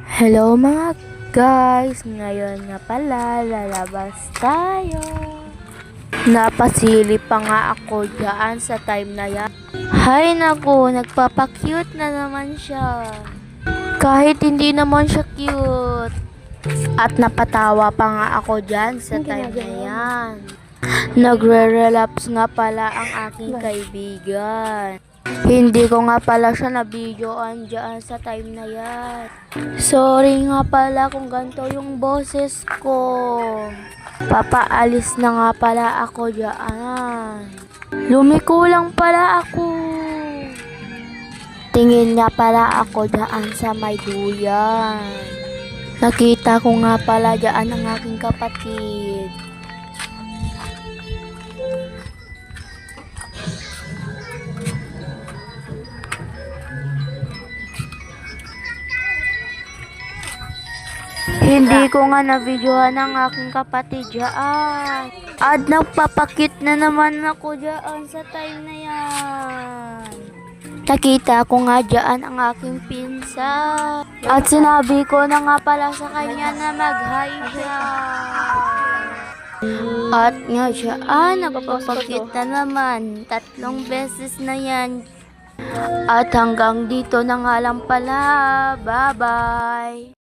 Hello mga guys! Ngayon nga pala, lalabas tayo. Napasili pa nga ako dyan sa time na yan. Hay naku, nagpapakyut na naman siya. Kahit hindi naman siya cute. At napatawa pa nga ako dyan sa time na yan. Nagre-relapse nga pala ang aking kaibigan. Hindi ko nga pala siya na-videoan dyan sa time na yan. Sorry nga pala kung ganito yung boses ko. Papaalis na nga pala ako dyan. Lumiko lang pala ako. Tingin nga pala ako dyan sa may duyan. Nakita ko nga pala dyan ang aking kapatid. Hindi ko nga na-videohan ang aking kapatid dyan. At nagpapakit na naman ako dyan sa time na yan. Nakita ko nga dyan ang aking pinsan. At sinabi ko na nga pala sa kanya na mag-hi siya. At nga siya, nagpapakit na naman. 3 beses na yan. At hanggang dito na nga lang pala. Bye-bye.